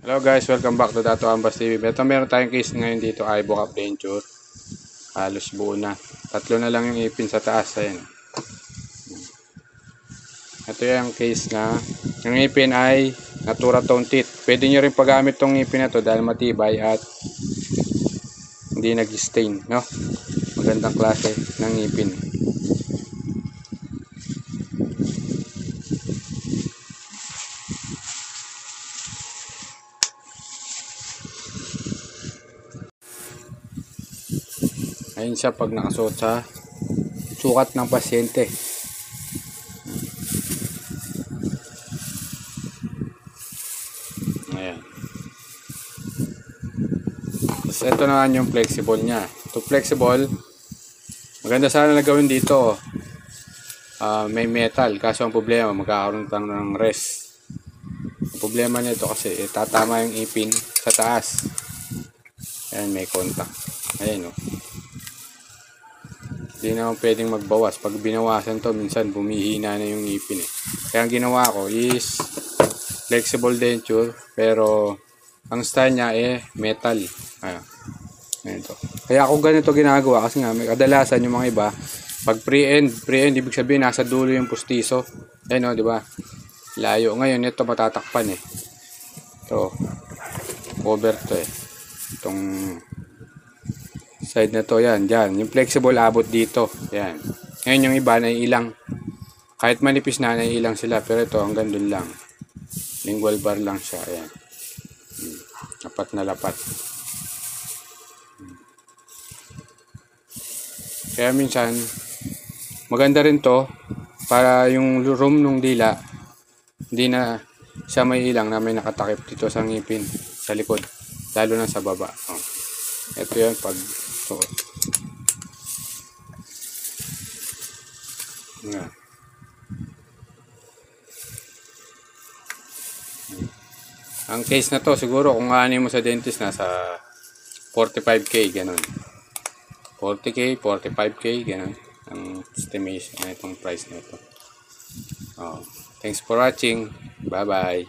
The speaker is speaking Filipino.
Hello guys, welcome back to Dato Ambas TV. Ito meron tayong case ngayon dito, Ibuka Venture. Halos buo na. Tatlo na lang yung ipin sa taas. Ayan. Ito yung case na yung ipin ay Natura Tone Teeth. Pwede nyo rin paggamit tong ipin na to dahil matibay at hindi nag-stain, no? Magandang klase ng ipin. Ayun siya pag nakasuot sa sukat ng pasyente. Ayan. Tapos ito naman yung flexible nya. Ito flexible, maganda sana na gawin dito. May metal, kaso ang problema magkakaroon lang ng rest. Ang problema nito kasi tatama yung ipin sa taas. Ayan, may contact. Ayan o. Hindi naman pwedeng magbawas. Pag binawasan to, minsan bumihina na yung ipin eh. Kaya ang ginawa ko is flexible denture, pero ang style niya metal. Ayan. Ito. Kaya ako ganito ginagawa kasi nga may kadalasan yung mga iba pag pre-end ibig sabihin nasa dulo yung pustiso. Ayan o, di ba? Layo. Ngayon ito matatakpan eh. Ito. Cover to eh. Itong side na to, yan, dyan. Yung flexible abot dito. Yan. Ngayon yung iba na ilang. Kahit manipis na ilang sila. Pero ito hanggang dun lang. Lingual bar lang siya. Ayan. Lapat na lapat. Kaya minsan, maganda rin to para yung room nung dila, hindi na siya may ilang na may nakatakip dito sa ngipin, sa likod. Lalo na sa baba. Oh. Ito yun pag suot. Yan. Ang case na to siguro kung aanin mo sa dentist nasa 45k ganun. 40k, 45k ganun ang estimation na itong price na ito. Oh, thanks for watching. Bye bye.